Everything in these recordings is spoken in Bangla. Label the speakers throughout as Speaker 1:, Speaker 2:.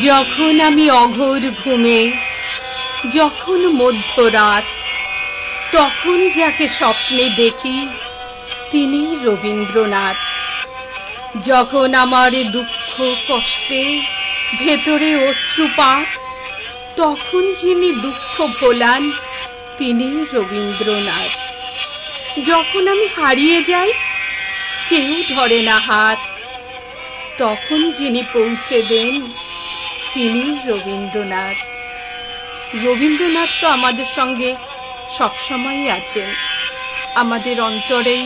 Speaker 1: যখন আমি অঘোর ঘুমে, যখন মধ্যরাত, তখন যাকে স্বপ্নে দেখি তিনি রবীন্দ্রনাথ। যখন আমার দুঃখ কষ্টে ভেতরে অশ্রুপাত, তখন যিনি দুঃখ ভোলান তিনি রবীন্দ্রনাথ। যখন আমি হারিয়ে যাই, কেউ ধরে না হাত, তখন যিনি পৌঁছে দেন তিনি রবীন্দ্রনাথ। রবীন্দ্রনাথ তো আমাদের সঙ্গে সবসময়ই আছেন, আমাদের অন্তরেই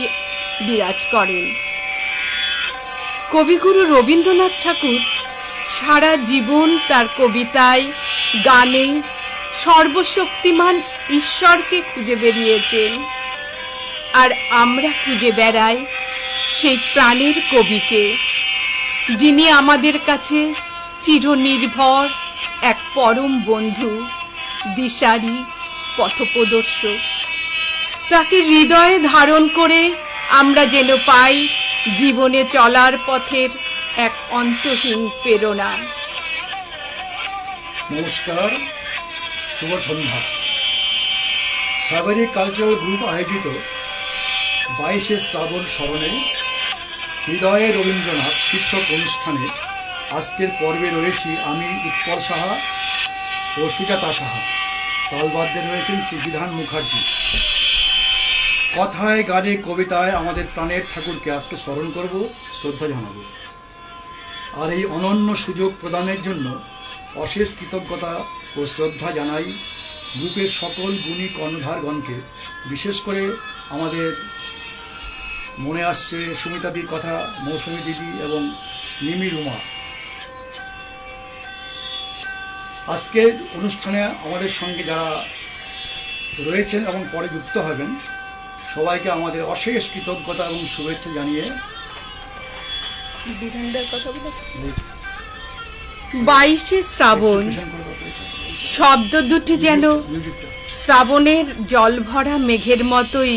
Speaker 1: বিরাজ করেন। কবিগুরু রবীন্দ্রনাথ ঠাকুর সারা জীবন তার কবিতায়, গানে সর্বশক্তিমান ঈশ্বরকে খুঁজে বেরিয়েছেন, আর আমরা খুঁজে বেড়াই সেই প্রাণের কবিকে, যিনি আমাদের কাছে চিরনির্ভর এক পরম বন্ধু, দিশারি, পথপ্রদর্শক। তাকে হৃদয়ে ধারণ করে আমরা যেন পাই জীবনে চলার পথের এক অন্তহীন প্রেরণা।
Speaker 2: নমস্কার, শুভ সন্ধ্যা। সাগরিক কালচারাল গ্রুপ আয়োজিত 22শে শ্রাবণ স্মরণে হৃদয়ে রবীন্দ্রনাথ শীর্ষক অনুষ্ঠানে আজকের পর্বে রয়েছি আমি, উৎপল সাহা ও সুজাতা সাহা। তালবাদ্যে রয়েছেন শ্রী বিধান মুখার্জি। কথায়, গানে, কবিতায় আমাদের প্রাণের ঠাকুরকে আজকে স্মরণ করব, শ্রদ্ধা জানাব। আর এই অনন্য সুযোগ প্রদানের জন্য অশেষ কৃতজ্ঞতা ও শ্রদ্ধা জানাই গ্রুপের সকল গুণী কর্ণধারগণকে। বিশেষ করে আমাদের মনে আসছে সুমিতাদির কথা, মৌসুমী দিদি এবং মিমি রুমা। আজকের অনুষ্ঠানে আমাদের সঙ্গে যারা রয়েছেন এবং পরে যুক্ত হবেন, সবাইকে আমাদের অশেষ কৃতজ্ঞতা এবং শুভেচ্ছা জানিয়ে
Speaker 1: 22শে শ্রাবণ শব্দ দুটি যেন শ্রাবণের জলভরা মেঘের মতোই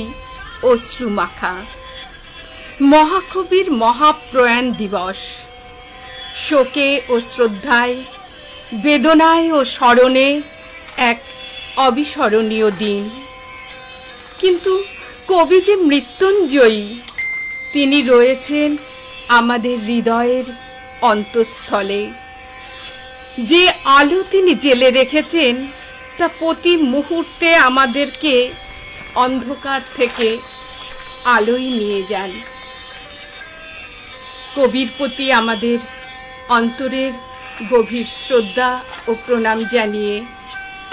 Speaker 1: অশ্রু মাখা। মহাকবির মহাপ্রয়াণ দিবস, শোকে ও শ্রদ্ধায়, বেদনায় ও স্মরণে এক অবিস্মরণীয় দিন। কিন্তু কবি যে মৃত্যুঞ্জয়ী, তিনি রয়েছেন আমাদের হৃদয়ের অন্তঃস্থলে। যে আলো তিনি জেলে রেখেছেন তা প্রতি মুহূর্তে আমাদেরকে অন্ধকার থেকে আলোয় নিয়ে যান। কবির প্রতি আমাদের অন্তরের গভীর শ্রদ্ধা ও প্রণাম জানিয়ে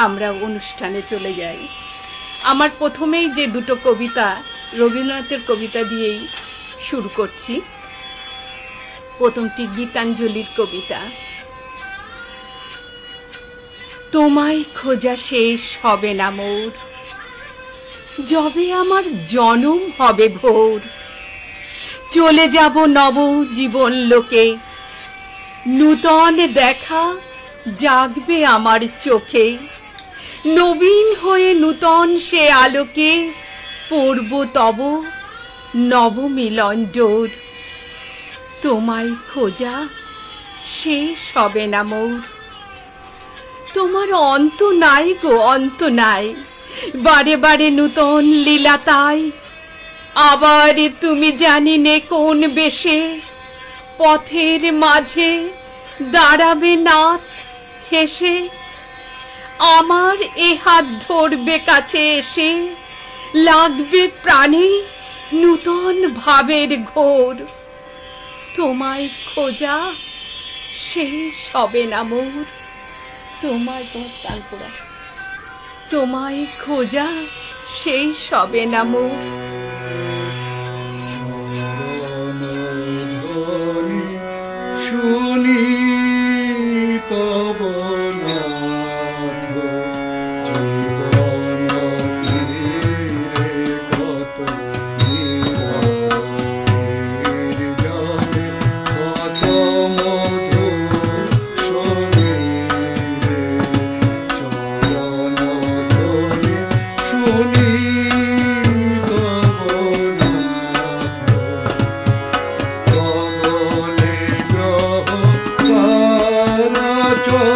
Speaker 1: আমরা অনুষ্ঠানে চলে যাই। আমার প্রথমেই যে দুটো কবিতা, রবীন্দ্রনাথের কবিতা দিয়েই শুরু করছি। প্রথমটি গীতাঞ্জলির কবিতা। তোমায় খোঁজা শেষ হবে না মোর, যবে আমার জনম হবে ভোর। চলে যাব নব জীবন লোকে, নূতন দেখা জাগবে আমার চোখে। নবীন হয়ে নূতন সে আলোকে পড়ব তব নবমিলন ডোর। তোমায় খোঁজা শেষ হবে না মোর। তোমার অন্ত নাই গো, অন্ত নাই, বারে বারে নূতন লীলা তাই। আবার তুমি জানি নে কোন বেশে পথের মাঝে দাঁড়াবে নাথ হেসে। আমার এ হাত ধরবে কাছে এসে, লাগবে প্রাণে নূতন ভাবের ঘোর। তোমায় খোঁজা শেষ হবে না মোর। তোমায় তোমায় খোঁজা শেষ হবে না মোর।
Speaker 2: শুনি তব
Speaker 3: চল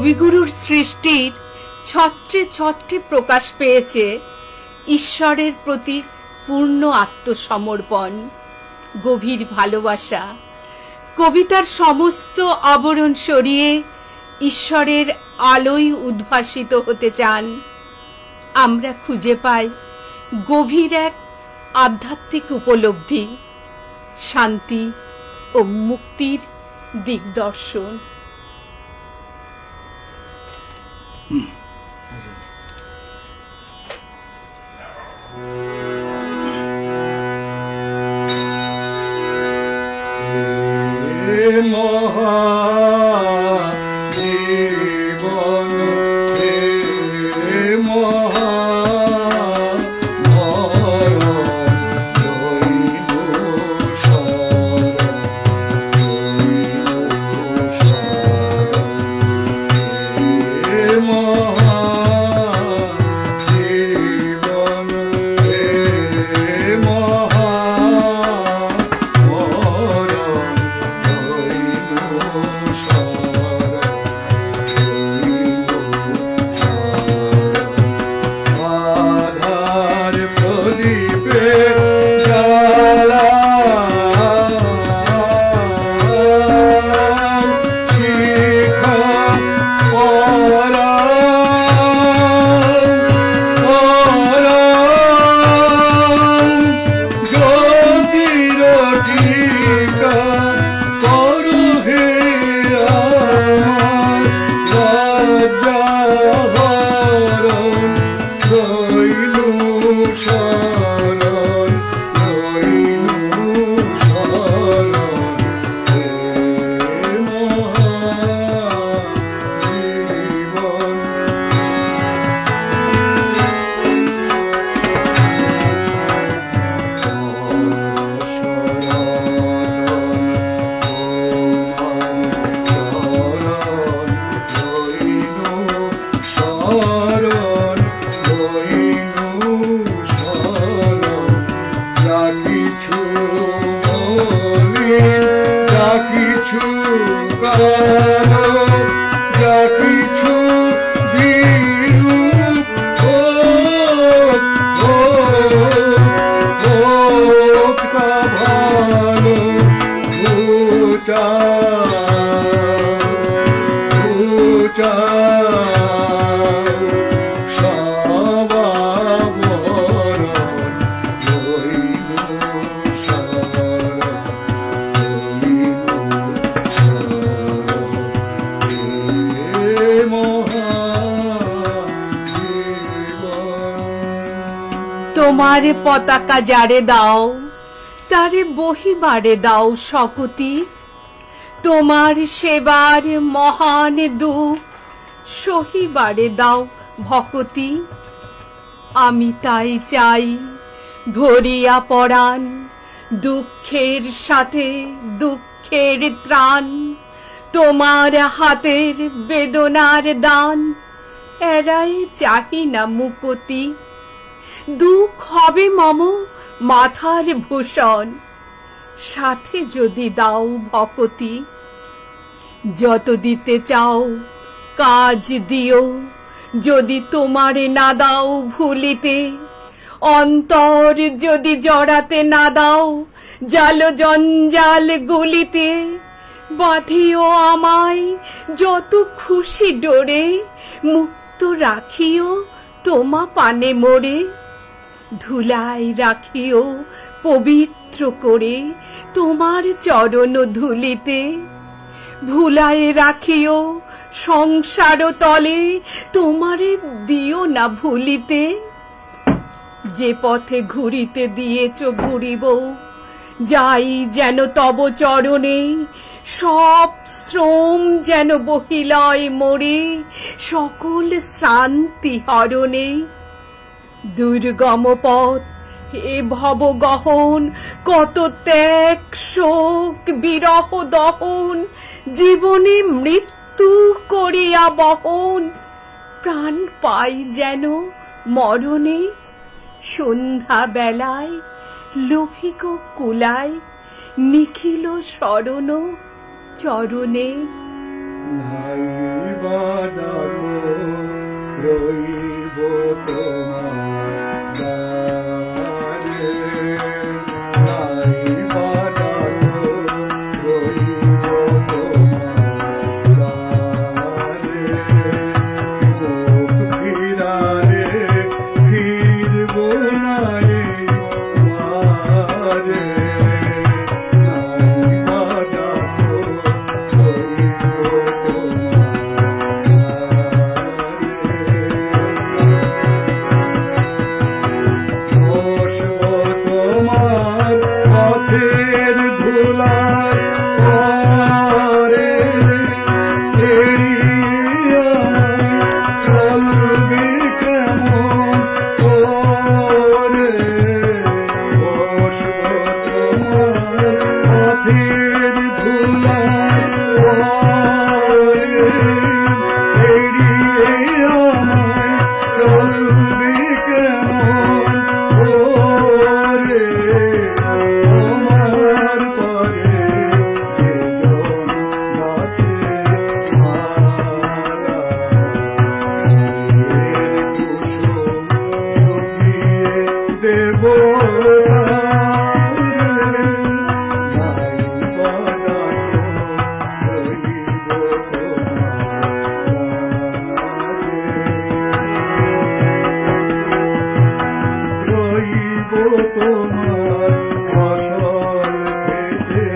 Speaker 1: কবিগুরুর সৃষ্টির ছত্রে ছত্রে প্রকাশ পেয়েছে ঈশ্বরের প্রতি পূর্ণ আত্মসমর্পণ, গভীর ভালোবাসা। কবিতার সমস্ত আবরণ সরিয়ে ঈশ্বরের আলোয় উদ্ভাসিত হতে চান। আমরা খুঁজে পাই গভীর এক আধ্যাত্মিক উপলব্ধি, শান্তি ও মুক্তির দিগদর্শন। তোমার পতাকা যারে দাও তারে বহিবারে দাও শকতি, তোমার সেবার মহান দুঃখ সহিবারে দাও ভকতি। আমি তাই চাই ভরিয়া পরাণ, দুঃখের সাথে দুঃখের ত্রাণ, তোমার হাতের বেদনার দান এরাই চাহি না মুকতি। দুঃখ হবে মম মাথার ভূষণ, সাথে যদি দাও ভকতি। যত দিতে চাও কাজ দিও, যদি তোমারে না দাও ভুলিতে। অন্তর যদি জড়াতে না দাও জাল জঞ্জাল গুলিতে। বাঁধিও আমায় যত খুশি ডোরে, মুক্ত রাখিও তোমা পানে মোরে। ধুলাই রাখিও পবিত্র করে তোমার চরণ ধুলিতে। ভুলাই রাখিও সংসার তলে, তোমারে দিও না ভুলিতে। যে পথে ঘুরিতে দিয়েছ ঘুরিব, যাই যেন তব চরণে। সব শ্রম যেন বহিলয় মোরে, সকল শ্রান্তি হরণে। দুর্গম পথ হে ভব গহন, কত ত্যাগ শোক বিরহ দহন। জীবনে মৃত্যু করিয়া বহন, প্রাণ পাই যেন মরণে। সন্ধ্যা বেলায় লোভিক কুলায়, নিখিল শরণ চরণে।
Speaker 2: বাজাবো রইব তোমার দ্বারে, নাই বাজাবো রইব তোমার দ্বারে, মুখ ফিরালে ফিরব না রে বারে, নাই বাজাবো রইব তোমার পথের ধুলায় পরে চলবে কেমন করে, বসব তোমার পথের ধুলায় পরে চলবে কেমন করে, তোমার পরে যেজন গাছে মালা, কুসুম ঢুকিয়ে দেব তারে, নাই বাজাবো রইব রইব তোমার ফসল খেতে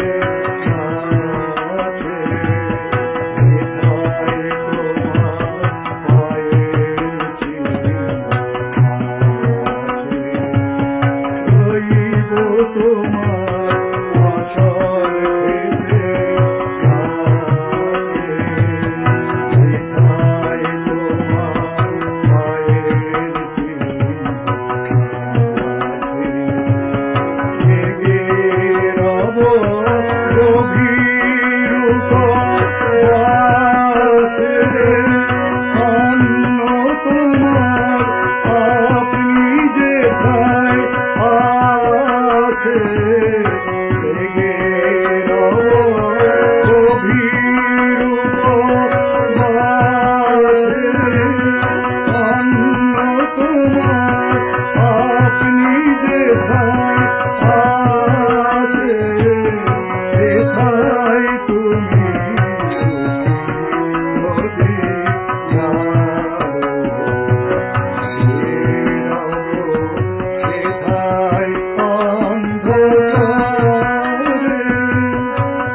Speaker 2: আছে, যেথায় তোমার পায়ের চিহ্ন আছে, রইব তোমার ফসল খেতে আছে, যেথায় তোমার পায়ের চিহ্ন রব গভীর উপবাসে, অন্য তোমার আপনি যেথায় আসে, রব গভীর উপবাসে, অন্য তোমার আপনি যেথায় আসে, যেথায় তুমি নদী সেথায় অন্ধকারে,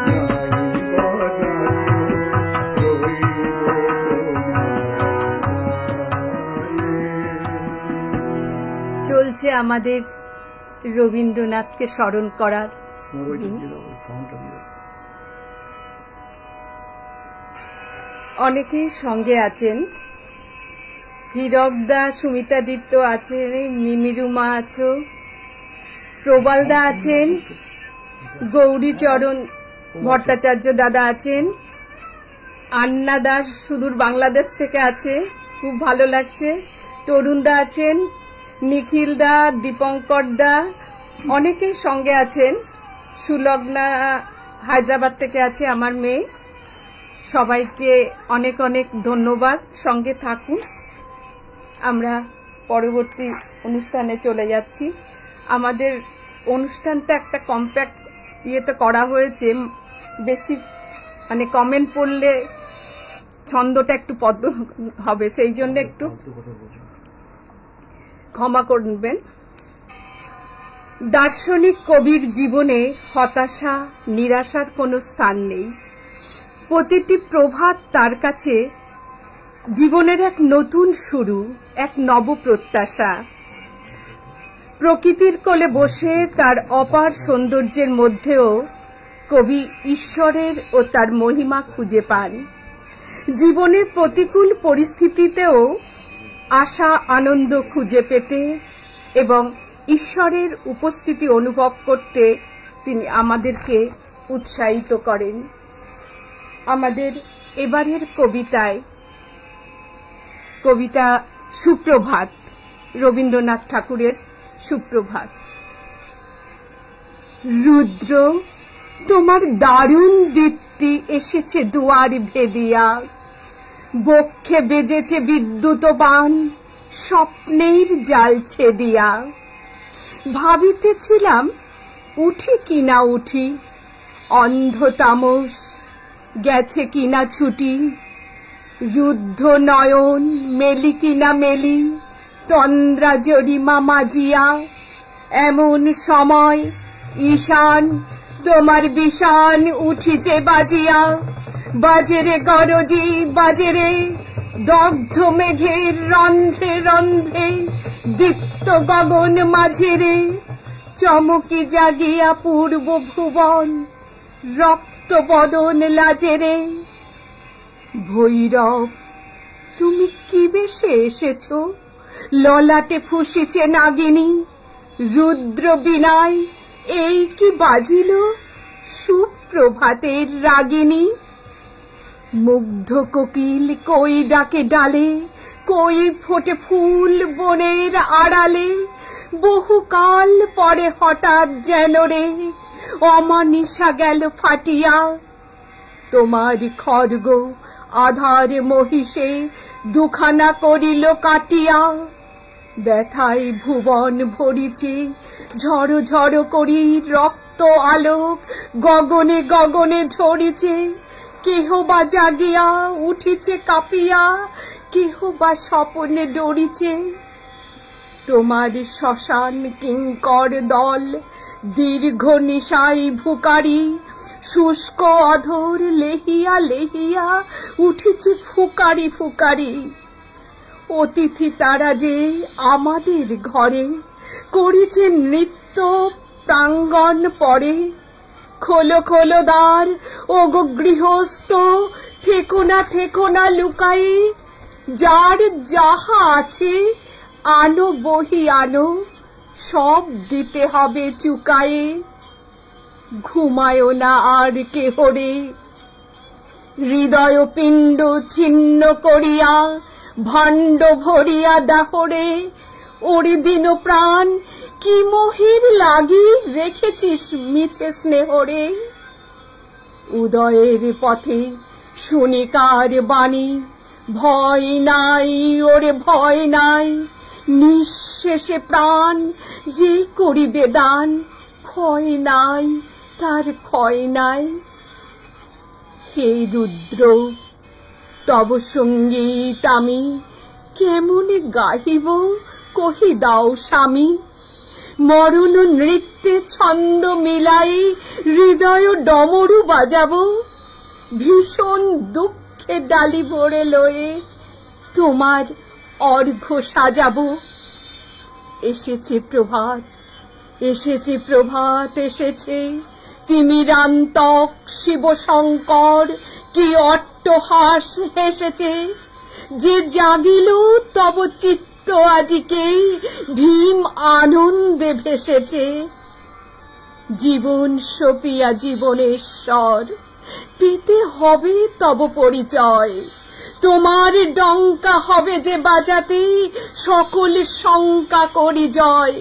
Speaker 2: নাই বাজাবো রইব তোমার।
Speaker 1: চলছে আমাদের রবীন্দ্রনাথকে স্মরণ করার অনেকেই সঙ্গে আছেন। হীরকদা, সুমিতাদিত্য আছেন, মিমিরুমা আছো, প্রবালদা আছেন, গৌরীচরণ ভট্টাচার্য দাদা আছেন, আন্না দাস সুদূর বাংলাদেশ থেকে আছে, খুব ভালো লাগছে, তরুণদা আছেন, নিখিল দা, দীপঙ্কর দা, অনেকেই সঙ্গে আছেন, সুলগ্না হায়দ্রাবাদ থেকে আছে আমার মেয়ে। সবাইকে অনেক অনেক ধন্যবাদ, সঙ্গে থাকুন। আমরা পরবর্তী অনুষ্ঠানে চলে যাচ্ছি। আমাদের অনুষ্ঠানটা একটা কম্প্যাক্ট ইয়েতে করা হয়েছে, বেশি মানে কমেন্ট পড়লে ছন্দটা একটু পদ্ম হবে, সেই জন্য একটু ক্ষমা করবেন। দার্শনিক কবির জীবনে হতাশা নিরাশার কোনো স্থান নেই। প্রতিটি প্রভাত তার কাছে জীবনের এক নতুন শুরু, এক নব প্রত্যাশা। প্রকৃতির কোলে বসে তার অপার সৌন্দর্যের মধ্যেও কবি ঈশ্বরের ও তার মহিমা খুঁজে পান। জীবনের প্রতিকূল পরিস্থিতিতেও আশা আনন্দ খুঁজে পেতে এবং ঈশ্বরের উপস্থিতি অনুভব করতে তিনি আমাদেরকে উৎসাহিত করেন। আমাদের এবারের কবিতা সুপ্রভাত, রবীন্দ্রনাথ ঠাকুরের সুপ্রভাত। রুদ্র, তোমার দারুণ দীপ্তি এসেছে দুয়ার ভেদিয়া, বক্ষে বেজেছে বিদ্যুৎ বাণ, স্বপ্নের জাল ছেদিয়া। ভাবিতেছিলাম উঠি কিনা উঠি, অন্ধ তামস গেছে কিনা ছুটি। রুদ্ধ নয়ন মেলি কিনা মেলি, তন্দ্রা জরিমা মাজিয়া। এমন সময় ঈশান তোমার বিষান উঠিছে বাজিয়া। বাজেরে গরজি বাজেরে, দগ্ধ মেঘের রন্ধ্রে রন্ধ্রে, দীপ্ত গগন মাঝেরে। চমকি জাগিয়া পূর্ব ভুবন, রক্ত বদন লাজেরে। ভৈরব তুমি কি বেশে এসেছ, ললাটে ফুসিছে নাগিনী। রুদ্র বিনায় এই কি বাজিল, সুপ্রভাতের রাগিনী। মুগ্ধ কোকিল কই ডাকে ডালে, কই ফোটে ফুল বনের আড়ালে। বহুকাল পরে হঠাৎ যেন রে, অমানিসা গেল ফাটিয়া। তোমার খড়গ আধার মহিষে, দুখানা করিল কাটিয়া। ব্যথায় ভুবন ভরিছে, ঝড় ঝড় করি রক্ত আলোক, গগনে গগনে ঝরিছে। কেহ বা জাগিয়া উঠিছে কাঁপিয়া, কেহ বা স্বপনে ডরিছে। তোমার শ্মশান কিঙ্কর দল, দীর্ঘ নিশাই ভুকারি। শুষ্ক অধর লেহিয়া লেহিয়া, উঠিছে ফুকারি ফুকারি। অতিথি তারা যে আমাদের ঘরে, করিছে নৃত্য প্রাঙ্গণ পরে। খোলো খোলো দ্বার ওগো গৃহস্থ, থেকো না লুকায়ে। যার যাহা আছে আনো বহি আনো, সব দিতে হবে চুকায়ে। ঘুমায় না আর কেহরে, হৃদয় পিণ্ড ছিন্ন করিয়া। ভাণ্ড ভরিয়া দাহরে, ওরে দিন প্রাণ কি মোহের লাগি, রেখেছিস মিছে স্নেহরে। উদয়ের পথে শুনিকার বাণী, ভয় নাই ওরে ভয় নাই। নিঃশেষে প্রাণ যে করিবে দান, ক্ষয় নাই তার ক্ষয় নাই। হে রুদ্র তব সঙ্গীত আমি, কেমনে গাহিব কহি দাও স্বামী। মরণ নৃত্যে ছন্দ মিলাই, হৃদয় ডমরু বাজাবো। ভীষণ দুঃখে ডালি ভরে লয়ে, তোমার অর্ঘ্য সাজাবো। এসেছে প্রভাত, এসেছে প্রভাত এসেছে। তিমিরান্তক শিব শঙ্কর কি অট্টহাস হেসেছে। যে জাগিল তব চিত্ত আজিকে, ভীম আনন্দে ভেসেছে। জীবন সপিয়া জীবনেশ্বর, পেতে হবে তব পরিচয়। তোমার ডঙ্কা হবে যে বাজাতে, সকল শঙ্কা করি জয়।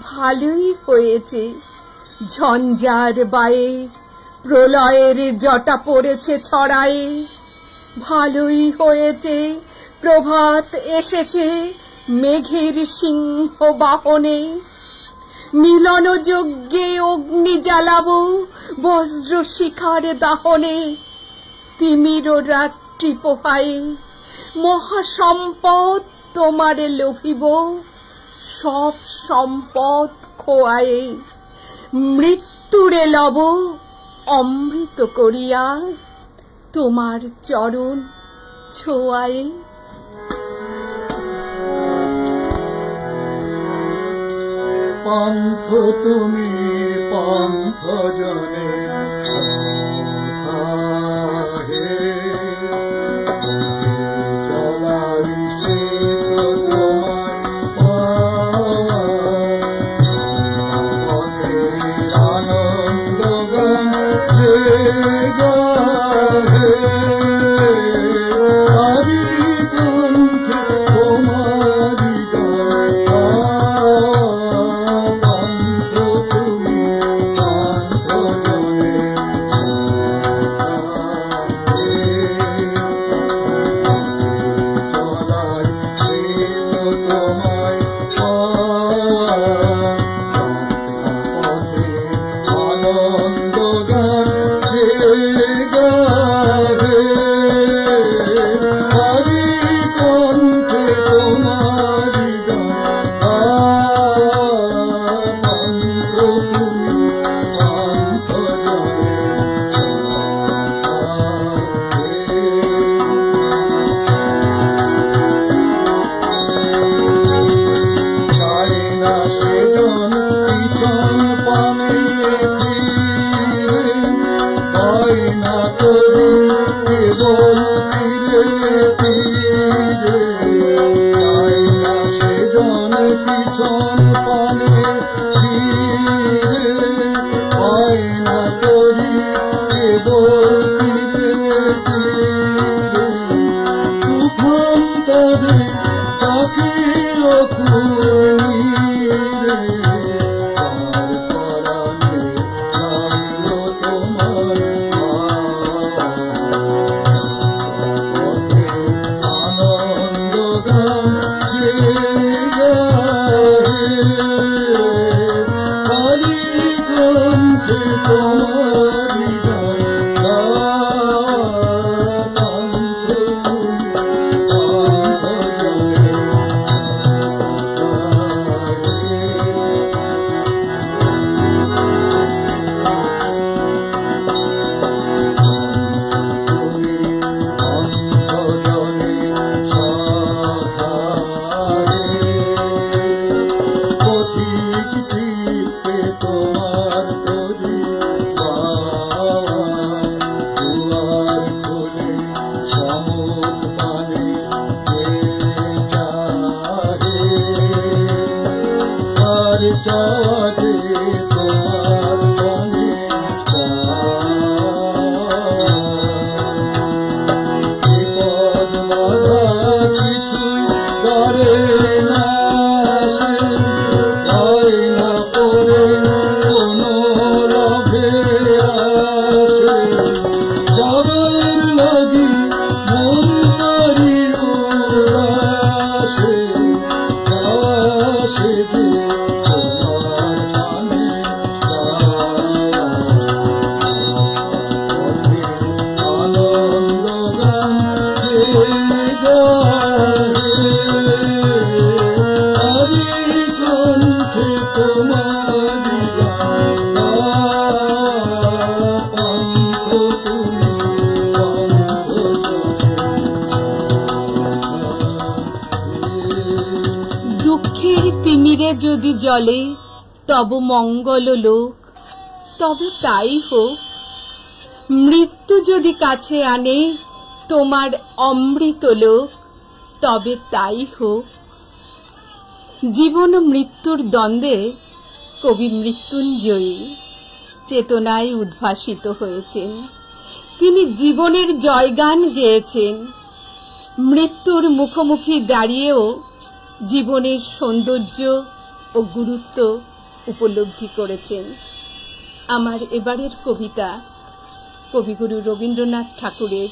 Speaker 1: ভালোই হয়েছে ঝঞ্ঝার বায়ে, প্রলয়ের জটা পড়েছে ছড়ায়ে। ভালোই হয়েছে প্রভাত এসেছে, মেঘের সিংহ বাহনে। মিলন যজ্ঞে অগ্নি জ্বালাবো, বজ্র শিখার দাহনে। তিমির রাত্রি পোহায়ে, মহাসম্পদ তোমারে লোভিব। সব সম্পদ খোয়ায়ে, মৃত্যুরে লব অমৃত করিয়া। তোমার চরণ ছোঁয়ায়ে।
Speaker 3: পন্থ তুমি পন্থ জনে হে, চলারি সে তো তোমার পথের আনন্দ গান হে গাহে। আদি গ্রন্থে তোমারি গান, পন্থ তুমি পন্থ জনে না সেজন পিছন পানে ফিরে, পায় না তরি কেবল ফিরে ফিরে, পায় না সেজন পিছন পানে ফিরে, পায় না তরি কেবল ফিরে ফিরে, তুফান তরে ডাকিল কুমিরে, তার পরাণে গাইল তোমার পথে আনন্দ গান যে গাহে, তারি গ্রন্থে তোমারি গান গান্ত তুমি অন্তর্জনে তুমি অন্তর্জনে সাধারে, পথিক চিত্তে তোমার তরি পাওয়ায়, দুয়ার খোলে সমুখ পানে কে চাহে, আর চাওয়া যে তোমার পানে বিপদ বাধা কিছুই ডরে না সে, ভয় না করে কোনো রভে আসে, যাবার লাগি মন তারি উদাসে, যাওয়া সে যে তোমার টানে যাওয়া, পথে আনন্দ গান যে গাহে, তারি গ্রন্থে তোমারি গান পন্থ তুমি পন্থ
Speaker 1: দুঃখের তিমিরে যদি জলে তব মঙ্গল লোক, তবে তাই হোক। মৃত্যু যদি কাছে আনে তোমার অমৃত লোক, তবে তাই হোক। জীবন ও মৃত্যুর দ্বন্দ্বে কবি মৃত্যুঞ্জয়ী চেতনায় উদ্ভাসিত হয়েছেন। তিনি জীবনের জয়গান গেয়েছেন। মৃত্যুর মুখোমুখি দাঁড়িয়েও জীবনের সৌন্দর্য ও গুরুত্ব উপলব্ধি করেছেন। আমার এবারের কবিতা কবিগুরু রবীন্দ্রনাথ ঠাকুরের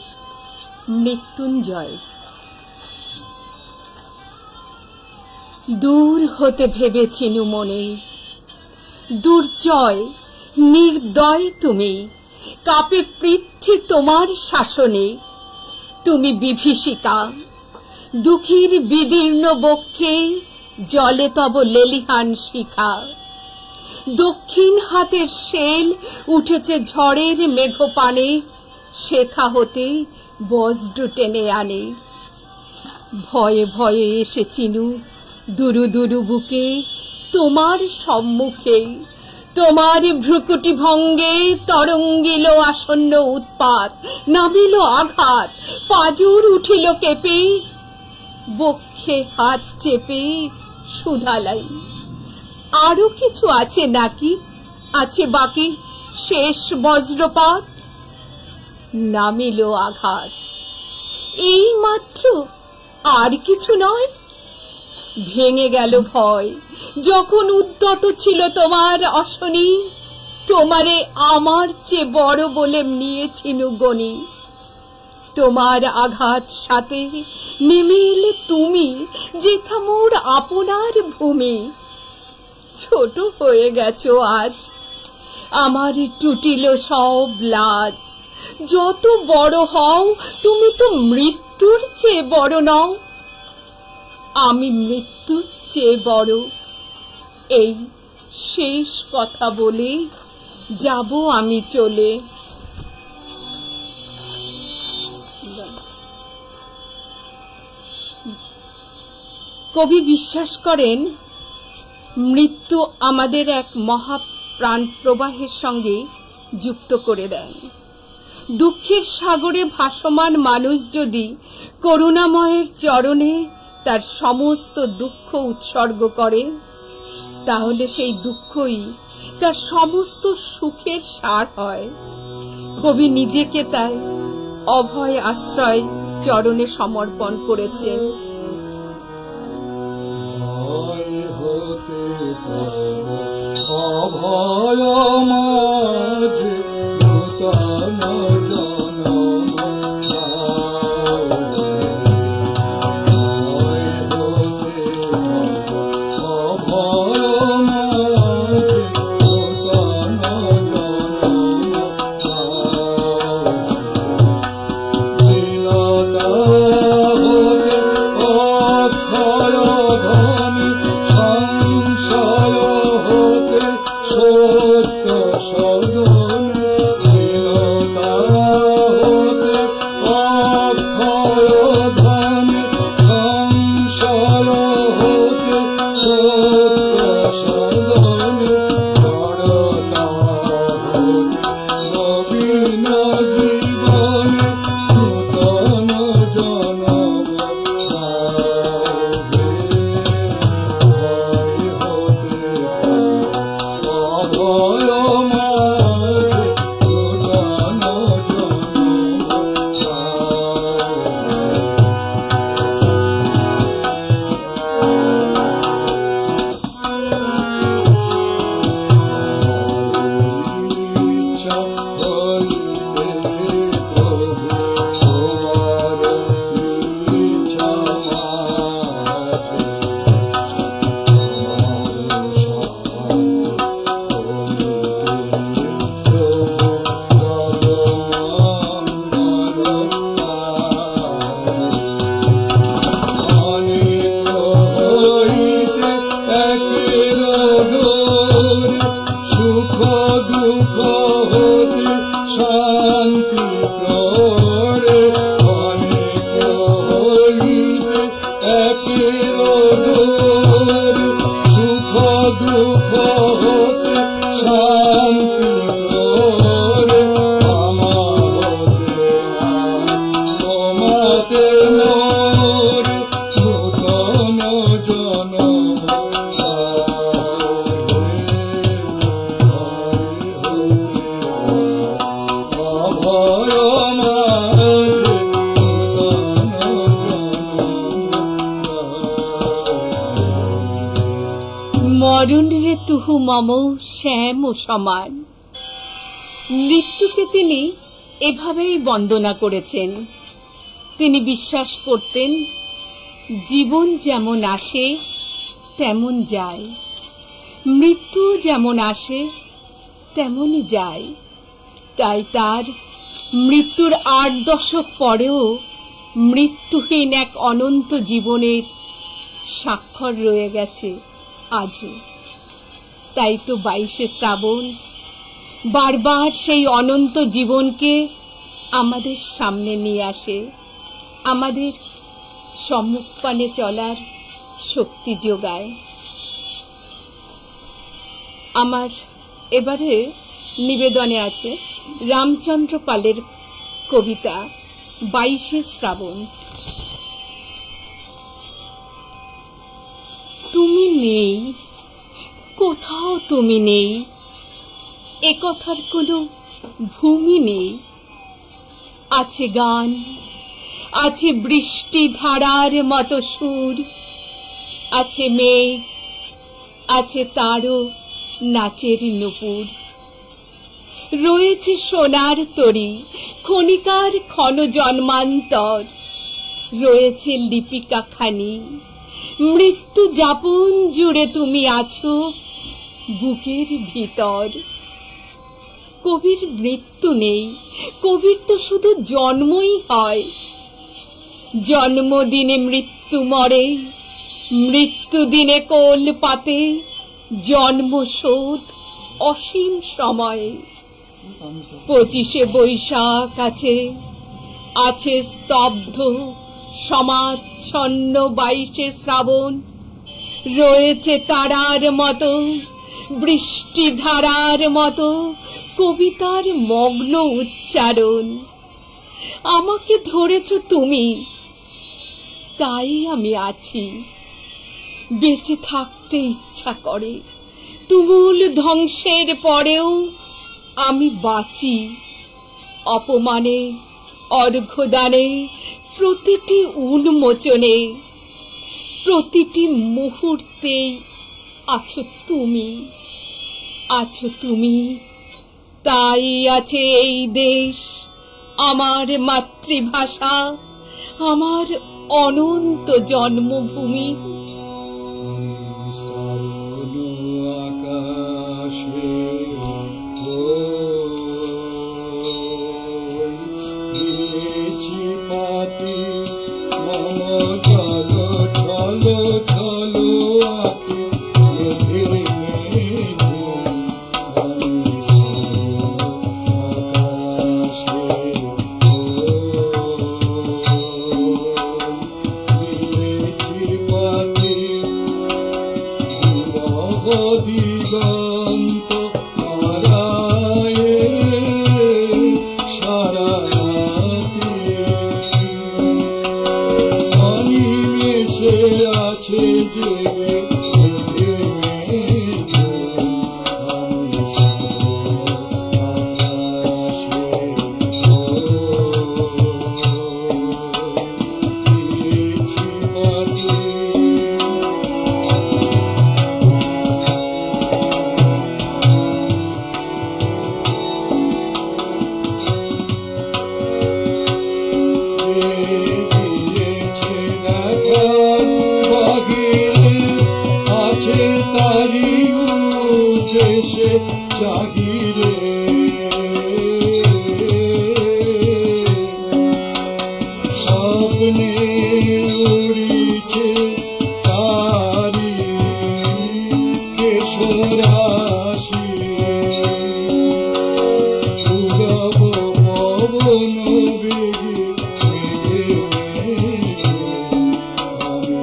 Speaker 1: মৃত্যুঞ্জয়। দূর হতে ভেবেছিনু মনে, দুর্জয় নির্দয় তুমি, কাপে পৃথ্বী তোমার শাসনে। তুমি বিভীষিকা, দুঃখীর বিদীর্ণ বক্ষে জলে তব লেলিহান শিখা। দক্ষিণ হাতের শেল উঠেছে ঝড়ের মেঘপানে, শেখা হতে বজ্র টেনে আনে। ভয়ে ভয়ে এসেছিনু দুরু দুরু বুকে তোমার সম্মুখে, তোমার ভ্রুকুটি ভঙ্গে তরঙ্গিল আসন্ন উৎপাত, নামিল আঘাত, পাজর উঠিল কেঁপে, বক্ষে হাত চেপে শুধালাই আরো কিছু আছে নাকি, আছে বাকি শেষ বজ্রপাত। নামিল আঘাত, এই মাত্র, আর কিছু নয়। ভেঙে গেল ভয়, যখন উদ্যত ছিল তোমার অশনি, তোমারে আমার চেয়ে বড় বলে নিয়েছিনু গনি। তোমার আঘাত সাথে নেমে এলে তুমি, যেথা মোর আপনার ভূমি। ছোট হয়ে গেছো আজ, আমার টুটিল সব লাজ। যত বড় হও তুমি তো মৃত্যুর চেয়ে বড় নও, আমি মৃত্যুর চেয়ে বড়। এই শেষ কথা বলে যাব আমি চলে। কবি বিশ্বাস করেন মৃত্যু আমাদের এক মহা প্রাণ প্রবাহের সঙ্গে যুক্ত করে দেন। দুঃখের সাগরে ভাসমান মানুষ যদি করুণাময়ের চরণে তার সমস্ত দুঃখ উৎসর্গ করে, তাহলে সেই দুঃখই তার সমস্ত সুখের সার হয়। কবি নিজেকে তাই অভয় আশ্রয় চরণে সমর্পণ করেছেন।
Speaker 3: অভয় মাঝে নূতন জনম অভয় মাঝে নূতন জনম লীলতা হতে অক্ষয় ধনী সংশয় হতে সত্য সদন লীলতা হতে অক্ষয় ধনী সংশয় হতে সত্য সদন করতা হতে নবীন জীবন নূতন জনম সুখ দুঃখ হতে শান্তি প্রড়ে অনেক হইতে একের দোর সুখ দুঃখ হতে শান্তি প্রড়ে আমাতে মোর নূতন জনম
Speaker 1: মরণ রে তুহু মম শ্যাম ও সমান। মৃত্যুকে তিনি এভাবেই বন্দনা করেছেন। তিনি বিশ্বাস করতেন জীবন যেমন আসে তেমন যায়, মৃত্যু যেমন আসে তেমনই যায়। তাই তার মৃত্যুর 8 দশক পরেও মৃত্যুহীন এক অনন্ত জীবনের স্বাক্ষর রয়ে গেছে আজও। তাই তো 22শে শ্রাবণ বারবার সেই অনন্ত জীবনকে আমাদের সামনে নিয়ে আসে, আমাদের সম্মুখপানে চলার শক্তি যোগায়। আমার এবারে নিবেদনে আছে রামচন্দ্র পালের কবিতা 22শে শ্রাবণ। তুমি নেই, কোথাও তুমি নেই, এ কথার কোনো ভূমি নেই। আছে গান, আছে বৃষ্টি ধারার মতো সুর, আছে মেঘ, আছে তারও নাচের নূপুর। রয়েছে সোনার তরী, ক্ষণিকার ক্ষণ জন্মান্তর, রয়েছে লিপিকা খানি, মৃত্যু যাপন জুড়ে তুমি আছো বুকের ভিতর। কবির মৃত্যু নেই, কবির তো শুধু জন্মই হয়। জন্মদিনে মৃত্যু মরে, মৃত্যু দিনে কোল পাতে, জন্মশোধ অসীম সময়ে। 25শে বৈশাখ আছে, আছে স্তব্ধ সমাচ্ছন্ন 22শে শ্রাবণ। রয়েছে তারার মতো, বৃষ্টি ধারার মতো কবিতার মগ্ন উচ্চারণ। আমাকে ধরেছ তুমি, তাই আমি আছি। বেঁচে থাকতে ইচ্ছা করে, তুমুল ধ্বংসের পরেও আমি বাঁচি। অপমানে, অর্ঘ্যদানে, প্রতিটি উন্মোচনে, প্রতিটি মুহূর্তেই আছো তুমি, আছো তুমি। তাই আছে এই দেশ, আমার মাতৃভাষা, আমার অনন্ত জন্মভূমি।
Speaker 3: শ্রাবণ আকাশে দিয়েছি পাতি, মম চল চল চল আঁকি মেঘে মেঘে। আমি শ্রাবণ আকাশে দিয়েছি পাতি, দিগন্ত তারায়ে সারা রাতে অনিমেষে আছে জেগে মেঘে মেঘে। আমি শ্রাবণ আকাশে দিয়েছি পাতি। তারি উঠেছে জাগিরে, স্বপ্নে উড়িছে তারি কেশরাশি। উড়ব পবন বেগে মেঘে মেঘে। আমি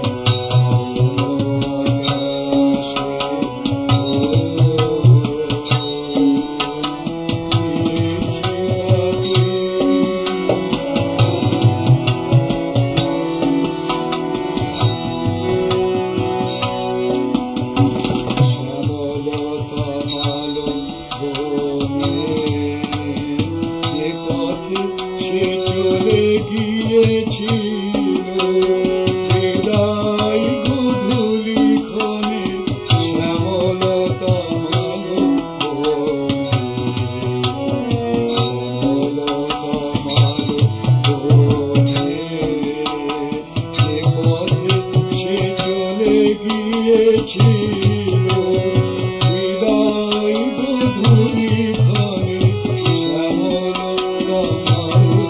Speaker 3: সে চলে গিয়েছিল বিদায় গুধূলি ক্ষণে, শ্যামলতা মালো শ্যামলতা মালো বনে। যে পথে সে চলে গিয়েছিল বিদায় গুধূলি ক্ষণে, শ্যামলতা মালো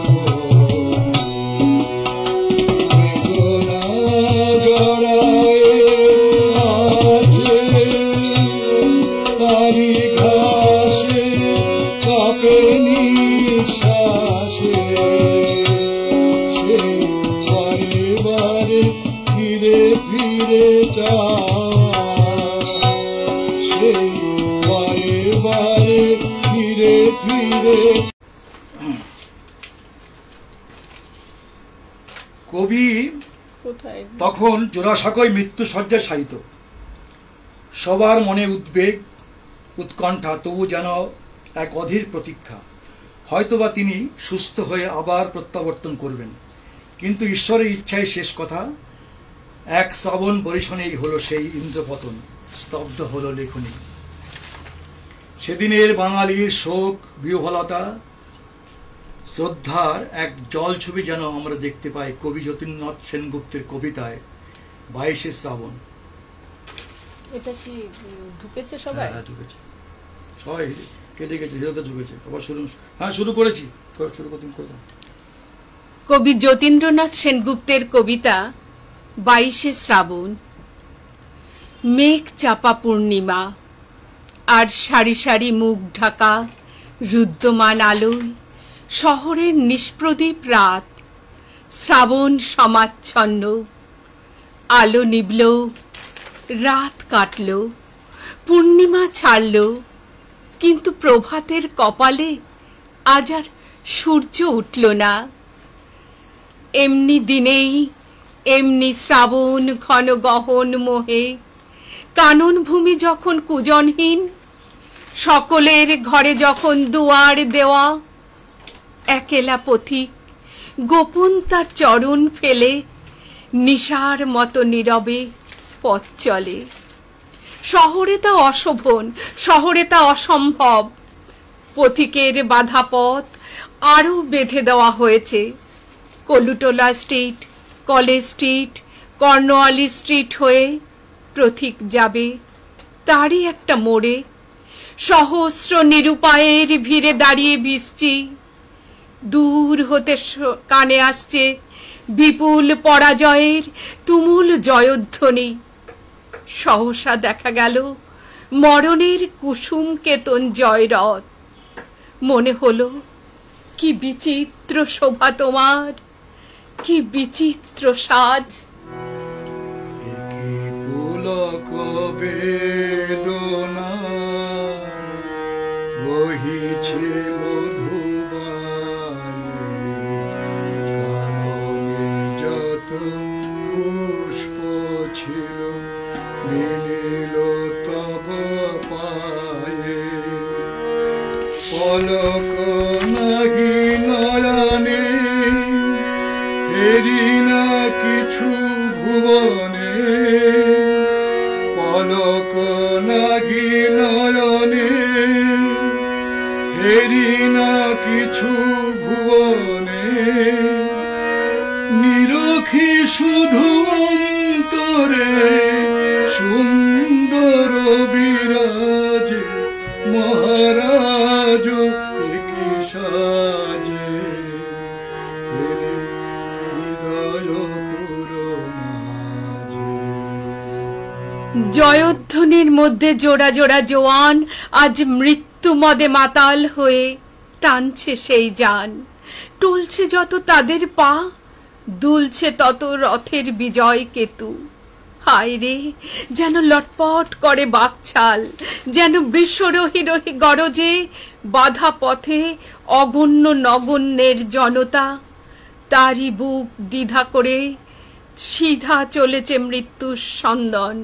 Speaker 3: জড়ায়ে আছে তারি ঘাসে, কাঁপে নিঃশ্বাসে। সেই বারে বারে ফিরে ফিরে যাওয়া, সেই বারে বারে ফিরে ফিরে।
Speaker 2: কবি
Speaker 1: কোথায়
Speaker 2: তখন জোড়াসাঁকোয় মৃত্যু শয্যায় শায়িত। সবার মনে উদ্বেগ, উৎকণ্ঠা, তবু যেন এক অধীর প্রতীক্ষা। হয়তোবা তিনি সুস্থ হয়ে আবার প্রত্যাবর্তন করবেন, কিন্তু ঈশ্বরের ইচ্ছাই শেষ কথা। এক শ্রাবণ বরিশনেই হলো সেই ইন্দ্রপতন, স্তব্ধ হলো লেখনী। সেদিনের বাঙালির শোক, বিহ্বলতা, শ্রদ্ধার এক জলছবি যেন আমরা দেখতে পাই কবি যতীন্দ্রনাথ সেনগুপ্তের কবিতায় 22শে শ্রাবণ।
Speaker 1: এটা কি ঢুকেছে সবাই?
Speaker 2: হ্যাঁ, ঢুকেছে সবাই, কেটে গেছে, হৃদয়তে ঢুকেছে। আবার শুরু, হ্যাঁ শুরু করেছি, শুরু করতে করে দাও।
Speaker 1: কবি যতীন্দ্রনাথ সেনগুপ্তের কবিতা 22শে শ্রাবণ। মেঘ চাপা পূর্ণিমা, আর সারি সারি মুখ ঢাকা রুদ্ধমান আলোয় শহরের নিষ্প্রদীপ রাত। শ্রাবণ সমাচ্ছন্ন, আলো নিবল, রাত কাটল, পূর্ণিমা ছাড়ল, কিন্তু প্রভাতের কপালে আজ আর সূর্য উঠল না। এমনি দিনেই এমনি শ্রাবণ ঘন গহন মোহে, কানন ভূমি যখন কুজনহীন, সকলের ঘরে যখন দুয়ার দেওয়া, একেলা পথিক গোপন তার চরণ ফেলে নিশার মতো নীরবে পথ চলে। শহরে তা অশোভন, শহরে তা অসম্ভব। পথিকের বাধা পথ আরও বেঁধে দেওয়া হয়েছে। Colootola street, college street, Cornwallis street হয়ে পথিক যাবে তারই একটা মোড়ে। সহস্র নিরুপায়ের ভিড়ে দাঁড়িয়ে ভিজছি। দূর হতে কানে আসছে বিপুল পরাজয়ের তুমুল জয়ধ্বনি। সহসা দেখা গেল মরণের কুসুম কেতন জয়রথ। মনে হলো কি বিচিত্র শোভা তোমার, কি বিচিত্র সাজ।
Speaker 3: কি পুলক বেদনা বহিছে মধুবায়ে, কাননে যত পুষ্প ছিল মিলিল তব পায়ে। পলক নাহি নয়নে হেরি না কিছু ভুবনে, পলক নাহি নয়নে হেরি না কিছু ভুবনে। নিরখি শুধু অন্তরে সুন্দর বিরাজে, মহারাজ কি সাজে হেরে হৃদয় পুর মাঝে।
Speaker 1: জয়ধ্বনির মধ্যে জোড়া জোড়া জোয়ান আজ মৃত্যু মদে মাতাল হয়ে টানছে সেই যান। টলছে যত তাদের পা, দুলছে তত রথের বিজয় কেতু। হায় রে, যেন লটপট করে বাকছাল, যেন বৃষরোহী রোহী গরজে বাধা পথে অগণ্য নগণ্যের জনতা। তারই বুক দ্বিধা করে সিধা চলেছে মৃত্যুর সন্দন।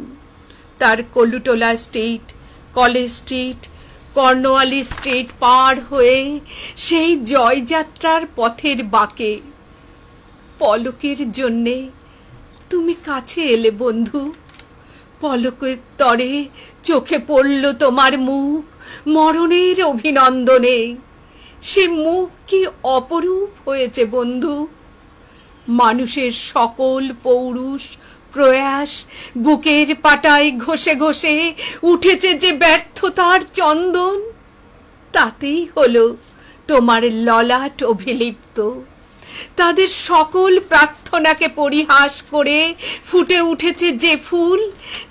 Speaker 1: তার Colootola street, college street, Cornwallis street পার হয়ে সেই জয়যাত্রার পথের বাঁকে। পলকের জন্যে তুমি কাছে এলে বন্ধু। পলকের তরে চোখে পড়ল তোমার মুখ মরণের অভিনন্দনে। সে মুখ কি অপরূপ হয়েছে বন্ধু। মানুষের সকল পৌরুষ প্রয়াস বুকের পাটায় ঘষে ঘষে উঠেছে যে ব্যর্থতার চন্দন, তাতেই হলো তোমার ললাট অভিলিপ্ত। তাদের সকল প্রার্থনাকে পরিহাস করে ফুটে উঠেছে যে ফুল,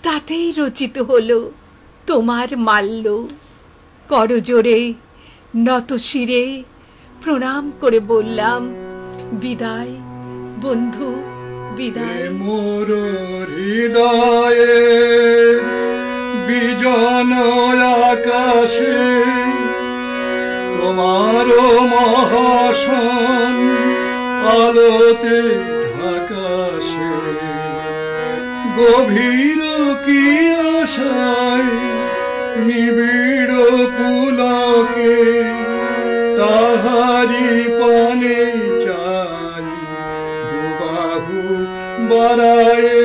Speaker 1: তাতেই রচিত হলো তোমার মাল্য। করজোড়ে নত শিরে প্রণাম করে বললাম, বিদায় বন্ধু, বিদায়।
Speaker 3: মোর হৃদয়ে বিজন আকাশে তোমার মহাসন আলোতে ঢাকাশে। গভীর কি আশায় নিবিড় পুলকে তাহারি পানে চাই দুবাহু বাড়ায়ে।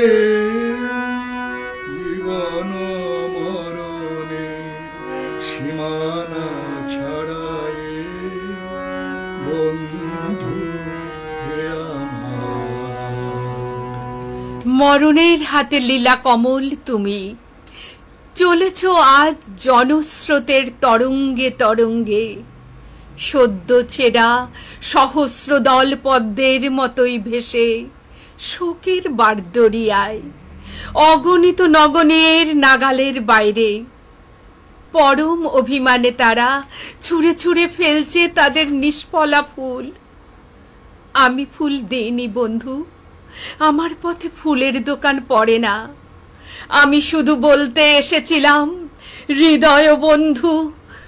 Speaker 3: জীবন মরণে সীমানা ছাড়ায়ে বন্ধু হে আমার।
Speaker 1: মরণের হাতে লীলা কমল তুমি। চলেছ আজ জনস্রোতের তরঙ্গে তরঙ্গে। সদ্য ছেঁড়া সহস্র দল পদ্মের মতোই ভেসে শোকের বারদরিয়ায়, অগণিত নগণের নাগালের বাইরে। পরম অভিমানে তারা ছুঁড়ে ছুঁড়ে ফেলছে তাদের নিষ্ফলা ফুল। আমি ফুল দেইনি বন্ধু, আমার পথে ফুলের দোকান পড়ে না। আমি শুধু বলতে এসেছিলাম, হৃদয় বন্ধু,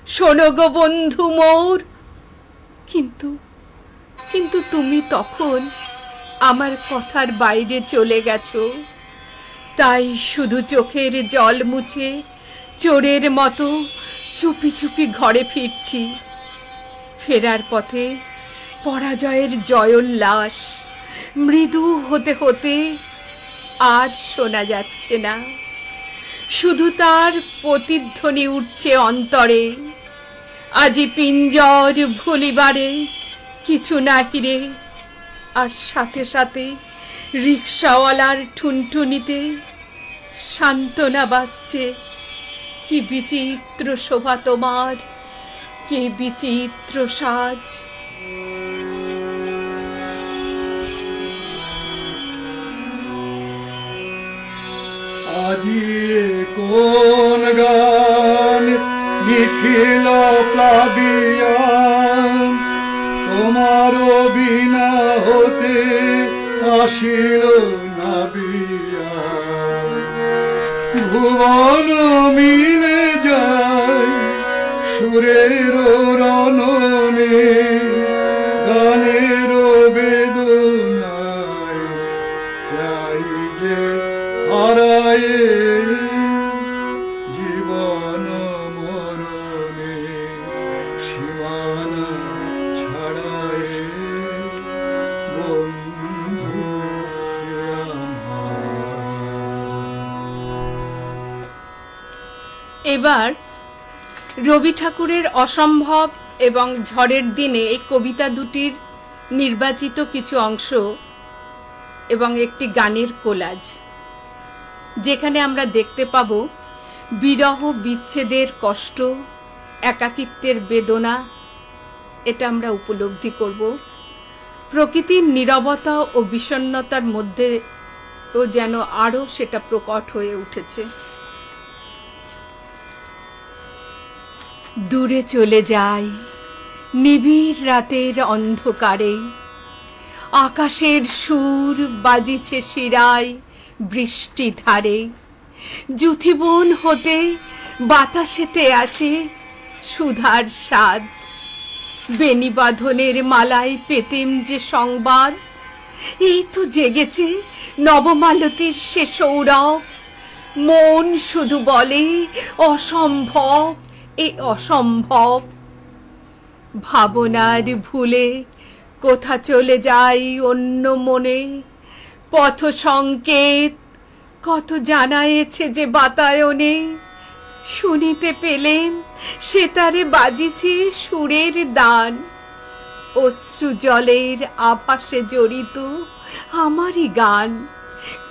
Speaker 1: শোনো গো বন্ধু মোর। কিন্তু তুমি তখন আমার কথার বাইরে চলে গেছো। তাই শুধু চোখের জল মুছে চোরের মতো চুপি চুপি ঘরে ফিরছি। ফেরার পথে পরাজয়ের জয়োল্লাস মৃদু হতে হতে আর শোনা যাচ্ছে না। শুধু তার প্রতিধ্বনি উঠছে অন্তরে। আজি পিঞ্জর ভুলিবারে কিছু নাহিরে। আর সাথে সাথে রিকশাওয়ালার ঠুনঠুনিতে সান্ত্বনা বাজছে। কি বিচিত্র শোভা তোমার, কি বিচিত্র সাজ।
Speaker 3: আজি কোন গান লিখিল প্লাবিয়া, তোমার বিনা হতে আসিল নাবিয়া। ভুবন মিলে যায় সুরের রণনে, গানের বেদনায় চাই যে হারায়ে জীবন মরণে সীমানা ছাড়ায়ে বন্ধু আমার।
Speaker 1: এবার রবি ঠাকুরের অসম্ভব এবং ঝড়ের দিনে এই কবিতা দুটির নির্বাচিত কিছু অংশ এবং একটি গানের কোলাজ, যেখানে আমরা দেখতে পাব বিরহ বিচ্ছেদের কষ্ট, একাকিত্বের বেদনা। এটা আমরা উপলব্ধি করব। প্রকৃতির নীরবতা ও বিষণ্ণতার মধ্যে ও যেন আরো সেটা প্রকট হয়ে উঠেছে। দূরে চলে যাই নিবিড় রাতের অন্ধকারে, আকাশের সুর বাজিছে শিরায় বৃষ্টি ধারে। যুথিবন হতে বাতাসেতে আসে সুধার স্বাদ, বেণীবাঁধনের মালায় পেতেম যে সংবাদ। এই তো জেগেছে নবমালতীর সে সৌরভ। মন শুধু বলে অসম্ভব, এ অসম্ভব। ভাবনার ভুলে কোথা চলে যাই অন্য মনে। পথ সংকেত কত জানায়েছে যে বাতায়নে। শুনিতে পেলেম সেতারে বাজিছে সুরের দান। অশ্রু জলের আভাসে জড়িত আমারই গান।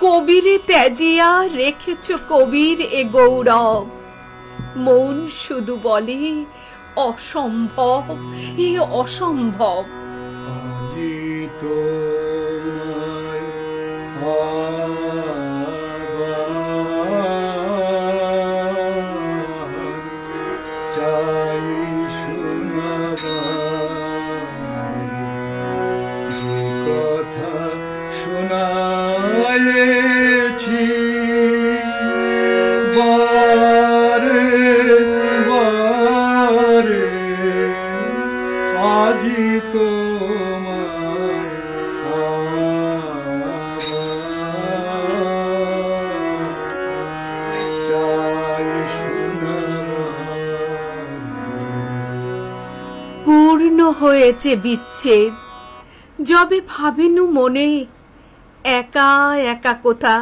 Speaker 1: কবিরে ত্যাজিয়া রেখেছ কবির এ গৌরব। মন শুধু বলে অসম্ভব, এ অসম্ভব।
Speaker 3: আজি তোমায় আবার চাই শোনাবার, যে কথা শোনায়েছি বারে বারে। আজি তোমায় চাই শোনাবার।
Speaker 1: পূর্ণ হয়েছে বিচ্ছেদ, যবে ভাবিনু মনে। একা একা কোথা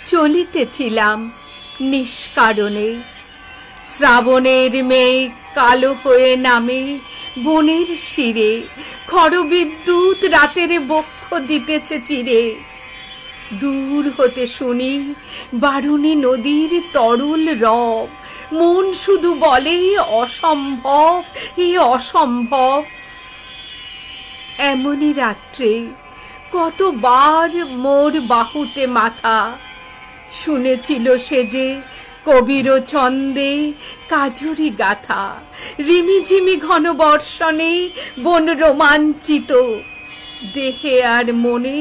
Speaker 1: চলিতেছিলাম নিষ্কারণে। শ্রাবণের মেঘ কালো হয়ে নামে বনের শিরে। খড়বিদ্যুৎ রাতের বক্ষ দিতেছে চিরে। দূর হতে শুনি বারুণী নদীর তরল রব। মন শুধু বলে অসম্ভব, এ অসম্ভব। এমনই রাত্রে কতবার মোর বাহুতে মাথা। শুনেছিল সে যে কবির ছন্দে কাজরি গাথা। রিমিঝিমি ঘন বর্ষণে বন রোমাঞ্চিত। দেহে আর মনে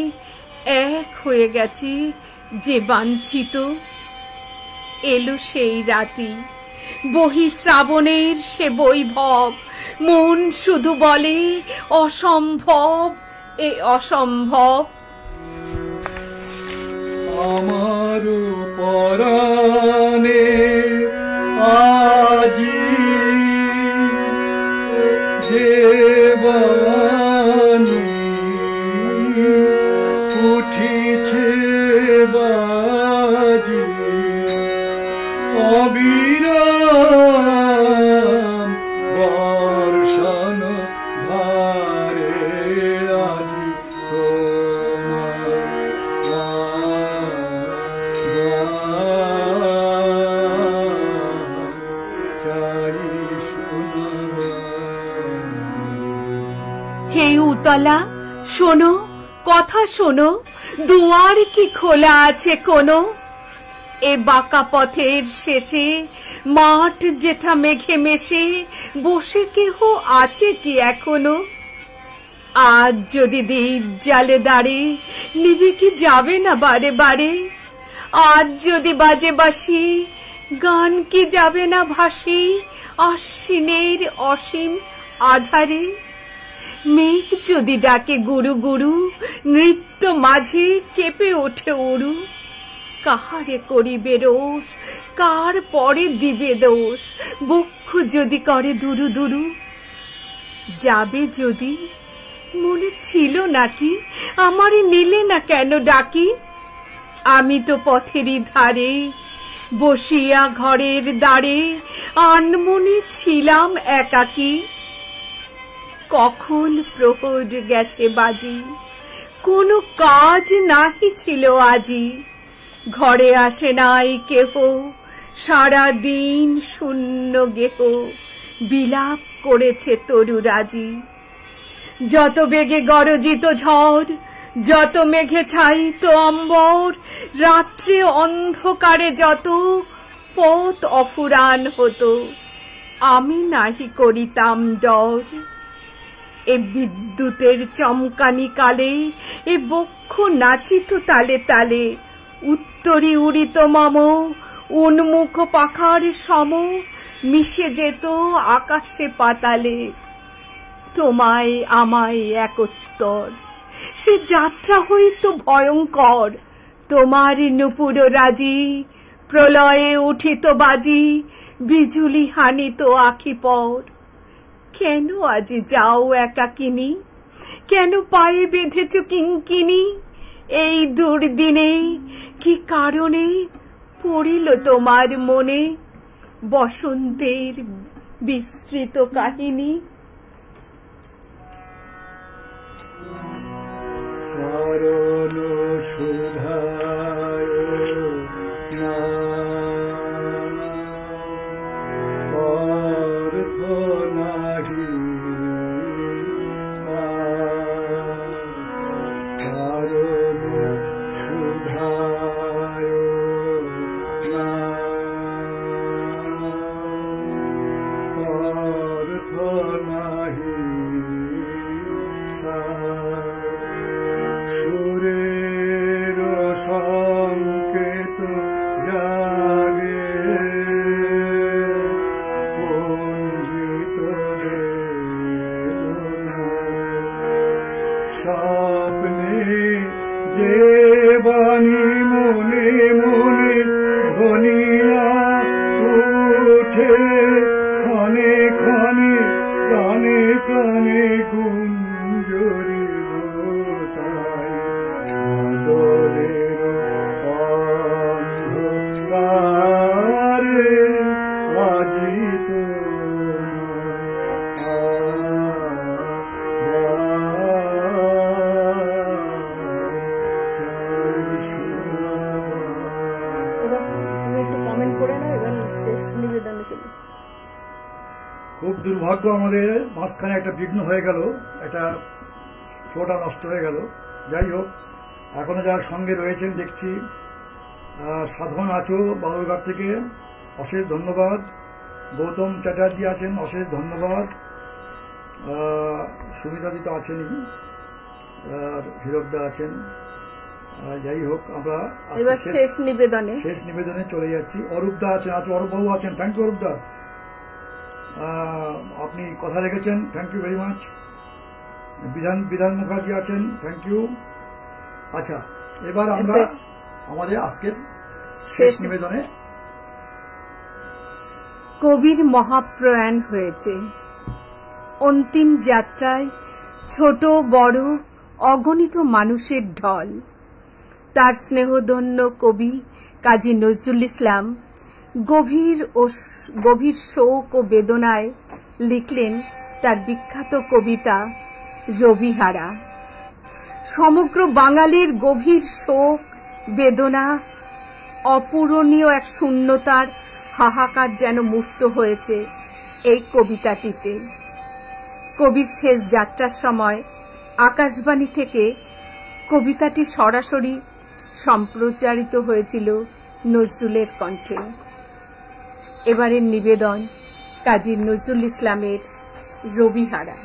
Speaker 1: এক হয়ে গেছে যে বাঞ্ছিত। এলো সেই রাতি, বহি শ্রাবণের সে বৈভব, মন শুধু বলে অসম্ভব, এ অসম্ভব।
Speaker 3: আমার পরাণে আজি দেবানি উঠিছে বাজি, অবিরাম বর্ষণ ধারে আজি তোমার চাই শোনাবা।
Speaker 1: হে উতলা শোনো, কথা শোনো, দুয়ার কি খোলা আছে কোনো? এ বাঁকা পথের শেষে মাঠ যেথা মেঘে মেশে, বসে কেহ আছে কি এখনো? আজ যদি দ্বীপ জালে দাঁড়ে, নিবে কি যাবে না বারে বারে? আজ যদি বাজে বাঁশি, গান কি যাবে না ভাসি আশ্বিনের অসীম আধারে? মেঘ যদি ডাকে গুরু গুরু, নৃত্য মাঝে কেঁপে ওঠে উরু। কাহারে করিবে রোষ, কার পরে দিবে দোষ, বক্ষ যদি করে দুরু দুরু? যাবে যদি, মনে ছিল নাকি, আমারে নিলে না কেন ডাকি? আমি তো পথেরই ধারে বসিয়া ঘরের দ্বারে আনমনে ছিলাম একাকী। কখন প্রহর গেছে বাজি, কোনো কাজ নাহি ছিল আজি। ঘরে আসে নাই কেহ, সারা দিন শূন্য গেহ, বিলাপ করেছে তরুরাজি। যত বেগে গরজিত ঝড়, যত মেঘে ছাইত অম্বর, রাত্রে অন্ধকারে যত পথ অফুরান হতো, আমি নাহি করিতাম ডর। এ বিদ্যুতের চমকানি কালে, এ বক্ষ নাচিত তালে তালে, উত্তরি উড়িত মম উন্মুখ পাখার সম, মিশে যেত আকাশে পাতালে, তোমায় আমায় একত্তর। সে যাত্রা হইত ভয়ঙ্কর, তোমার নূপুর রাজি, প্রলয়ে উঠিত বাজি, বিজুলি হানিত আখি পর। কেন আজি যাও একাকিনী, কেন পায়ে বেঁধেছ কিঙ্কিনী? এই দুর্দিনে কি কারণে পড়িল তোমার মনে বসন্তের বিস্মৃত কাহিনী?
Speaker 3: চরণ সুধায় না অর্থ নাহি, চরণ সুধায় না অর্থ নাহি, সুরের সংকেত জাগে পঞ্জিত স্বপ্নে যে বাণী মনে মনে ধ্বনিয়া উঠে, ক্ষণে ক্ষণে কানে কানে গুঞ্জরিব তাই আদরের অন্ধকারে আজিত খুব দুর্ভাগ্য, আমাদের মাঝখানে একটা বিঘ্ন হয়ে গেল, একটা ফ্লোটা নষ্ট হয়ে গেল। যাই হোক, এখনো যারা সঙ্গে রয়েছেন দেখছি, সাধন আছো বালুরঘাট থেকে, অশেষ ধন্যবাদ। গৌতম চ্যাটার্জি আছেন, অশেষ ধন্যবাদ। সুমিতাদি তো আছেনই, আর হীরকদা আছেন, যাই হোক, আমরা
Speaker 1: এবার শেষ
Speaker 3: নিবেদনে চলে যাচ্ছি। অরূপদা আছেন, অরূপবাবু আছেন। থ্যাংক ইউ অরূপদা, আপনি কথা রেখেছেন, থ্যাংক ইউ ভেরি মাচ। বিধান মুখার্জি আছেন, থ্যাংক ইউ। আচ্ছা, এবার আমরা আমাদের আজকের শেষ নিবেদনে।
Speaker 1: কবির মহাপ্রয়াণ হয়েছে। অন্তিম যাত্রায় ছোট বড় অগণিত মানুষের ঢল। তার স্নেহধন্য কবি কাজী নজরুল ইসলাম গভীর শোক ও বেদনায় লিখলেন তার বিখ্যাত কবিতা রবিহারা। সমগ্র বাঙালির গভীর শোক বেদনা, অপূরণীয় এক শূন্যতার হাহাকার যেন মূর্ত হয়েছে এই কবিতাটিতে। কবির শেষ যাত্রার সময় আকাশবাণী থেকে কবিতাটি সরাসরি সম্প্রচারিত হয়েছিল নজরুলের কণ্ঠে। এবারের নিবেদন কাজী নজরুল ইসলামের রবিহারা।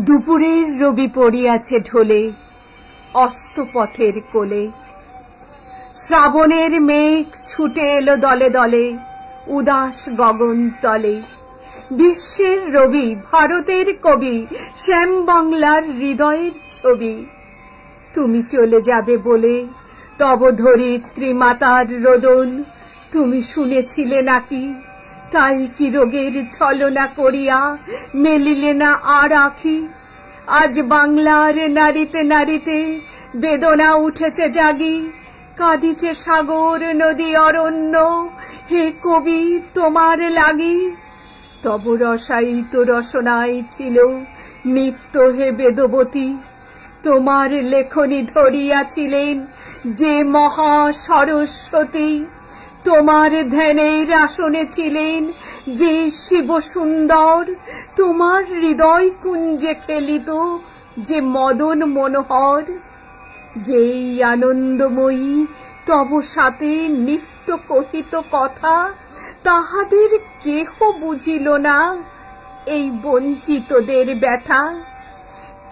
Speaker 1: দুপুরের রবি পড়িয়াছে ঢোলে, অস্তপথের কোলে। শ্রাবণের মেঘ ছুটে এলো দলে দলে, উদাস গগন তলে। বিশ্বের রবি, ভারতের কবি, শ্যাম বাংলার হৃদয়ের ছবি। তুমি চলে যাবে বলে তব ধরিত্রী মাতার রোদন তুমি শুনেছিলে নাকি? তাই কি রোগের ছলনা করিয়া মেলিলে না আর আখি? আজ বাংলার নারীতে নারীতে বেদনা উঠেছে জাগি। কাঁদিছে সাগর নদী অরণ্য, হে কবি তোমার লাগি। তব রসায়িত রসনায় ছিল নিত্য হে বেদবতী। তোমার লেখনী ধরিয়াছিলেন যে মহা সরস্বতী। তোমার ধ্যানের আসনে ছিলেন যে শিব সুন্দর। তোমার হৃদয় কুঞ্জে খেলিত যে মদন মনোহর। যেই আনন্দময়ী তব সাথে নিত্য কহিত কথা, তাহাদের কেহ বুঝিল না এই বঞ্চিতদের ব্যথা।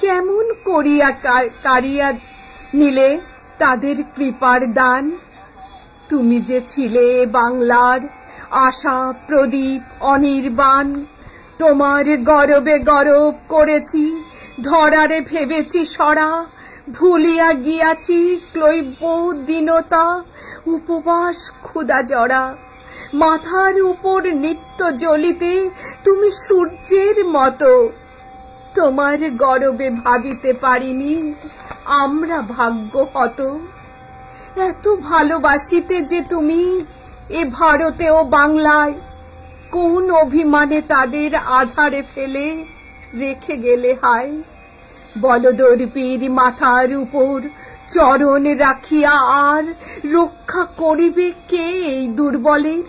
Speaker 1: কেমন করিয়া কারিয়া নিলে তাদের কৃপার দান? তুমি যে ছিলে বাংলার আশা প্রদীপ অনির্বাণ। তোমার গরবে গরব করেছি, ধরারে ভেবেছি সরা। ভুলিয়া গিয়াছি ক্লৈব্য দীনতা, উপবাস ক্ষুধা জরা। মাথার উপর নিত্য জ্বলিতে তুমি সূর্যের মতো। তোমার গরবে ভাবিতে পারিনি আমরা ভাগ্যহত। এত ভালোবাসিতে যে তুমি এ ভারতে ও বাংলায়, কোন অভিমানে তাদের আধারে ফেলে রেখে গেলে হায়। বলদর্পীর মাথার উপর চরণ রাখিয়া আর রক্ষা করিবে কে এই দুর্বলের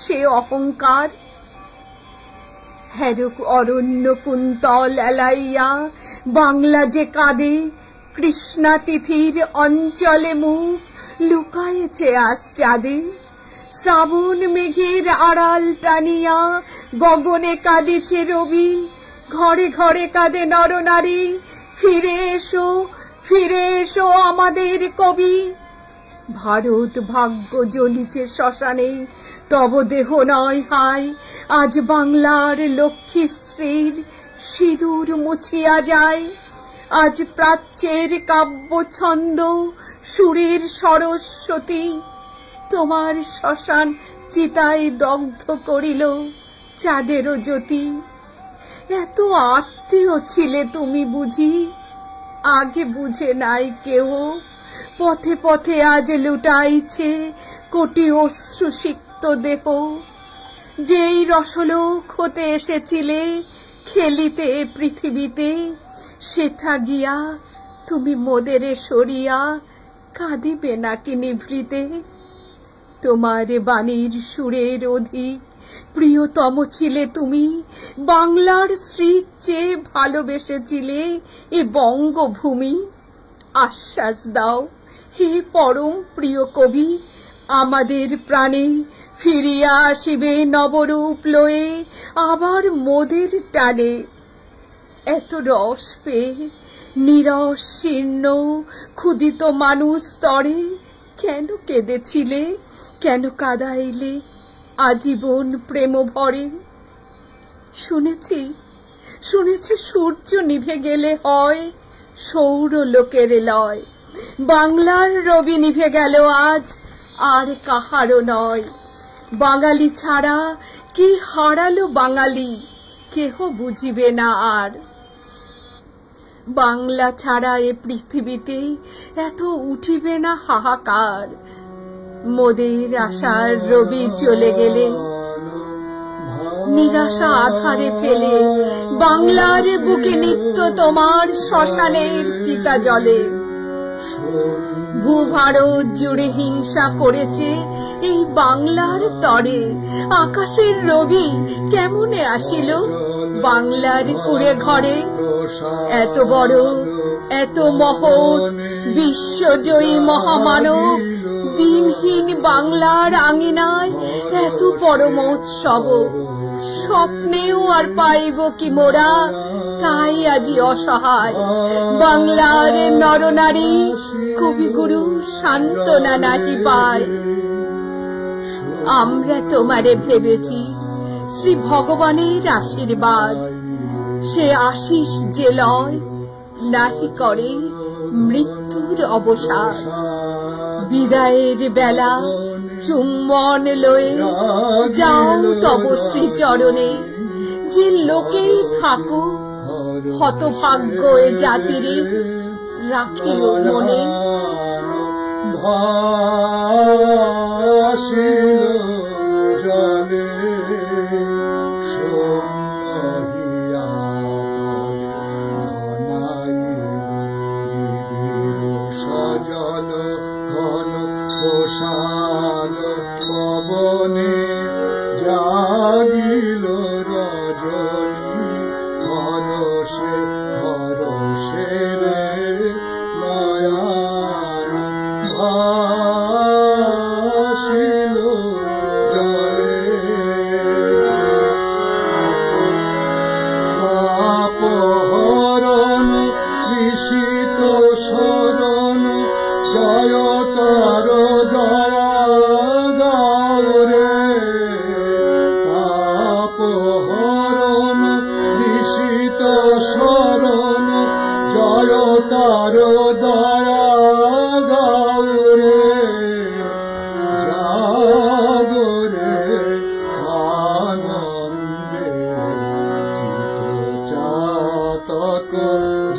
Speaker 1: সে অহংকার? হেরক অরণ্য কুন্তল এলাইয়া বাংলা যে কাঁদে, কৃষ্ণা তিথির অঞ্চলে মুখ লুকায়েছে আজ চাঁদে। শ্রাবণ মেঘের আড়াল টানিয়া গগনে কাঁদিছে রবি। ঘরে ঘরে কাঁদে নরনারী, ফিরে এসো ফিরে এসো আমাদের কবি। ভারত ভাগ্য জ্বলিছে শ্মশানে, তব দেহ নয় হায়। আজ বাংলার লক্ষ্মী স্ত্রীর সিঁদুর মুছিয়া যায়। আজ প্রাচ্যের কাব্য ছন্দ সুরের সরস্বতী। তোমার শ্মশান চিতায় দগ্ধ করিল চাঁদেরও জ্যোতি। এত আত্মীয় ছিলে তুমি বুঝি, আগে বুঝে নাই কেহ। পথে পথে আজ লুটাইছে কোটি অশ্রুসিক্ত দেহ। যেই রসলোক হতে এসেছিলে খেলিতে পৃথিবীতে, সেথা গিয়া তুমি মোদেরে সরিয়া কাঁদিবে নাকি নিভৃতে? তোমার বাণীর সুরের অধিক প্রিয়তম ছিলে তুমি। বাংলার স্ত্রীর চেয়ে ভালোবেসেছিলে এ বঙ্গভূমি। আশ্বাস দাও হে পরম প্রিয় কবি, আমাদের প্রাণে ফিরিয়া আসিবে নবরূপ লয়ে আবার মোদের টানে। এত রস পেয়ে নীরস শীর্ণ ক্ষুদিত মানুষ তরে কেন কেঁদেছিলে, কেন কাঁদাইলে আজীবন প্রেম ভরে? শুনেছি শুনেছি সূর্য নিভে গেলে হয় সৌর লোকের লয়, বাংলার রবি নিভে গেল আজ আর কাহারও নয়। বাঙালি ছাড়া কি হারালো বাঙালি, কেহ বুঝিবে না আর। বাংলা ছাড়া এ পৃথিবীতে এত উঠিবে না হাহাকার। মোদের আশার রবি চলে গেলে নিরাশা আধারে ফেলে বাংলার বুকে নিত্য তোমার শ্মশানের চিতা জ্বলে। ভূভারত জুড়ে হিংসা করেছে এই বাংলার তরে, আকাশের রবি কেমনে আসিল বাংলার কুড়ে ঘরে? এত বড় এত মহৎ বিশ্বজয়ী মহামানব দিনহীন বাংলার আঙিনায় এত বড় মহোৎসব স্বপ্নেও আর পাইব কি মোরা? তাই আজি অসহায় বাংলার নরনারী কবিগুরু সান্ত্বনা নাহি পায়। আমরা তোমারে ভেবেছি শ্রী ভগবানের আশীর্বাদ, সে আশিস যে লয় নাহি করে মৃত্যুর অবসাদ। বিদায়ের বেলা চুম্বন লয়ে যাও তব শ্রীচরণে, যে লোকেই থাকো হতভাগ্য এ জাতিরে রাখিও মনে।
Speaker 3: ভাসিল জলে সোনাহিয়া সজল ঘন প্রসাদ পবনে জাগিল রজনী। হরষে হরষে রে নয়ন ভাসিল জলে। অপহরণ কৃষিত শরণ জয়তার দয়া গৌরে। তাপহরণ কৃষিত শরণ জয়তার দয়া গৌরে। জাগরে আনন্দে চিত চাতক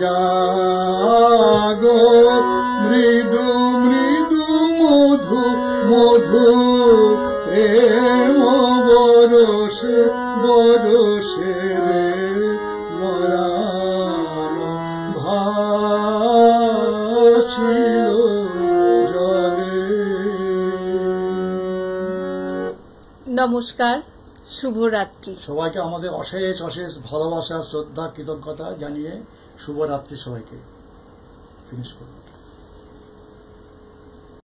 Speaker 3: জাগো। মৃদু মৃদু মধু মধু প্রেম বরষে বরষে রে নয়ন ভাসিল জলে।
Speaker 1: নমস্কার, শুভরাত্রি।
Speaker 2: সবাইকে আমাদের অশেষ অশেষ ভালোবাসা শ্রদ্ধা কৃতজ্ঞতা জানিয়ে শুভরাত্রি সবাইকে। ফিনিশ করুন।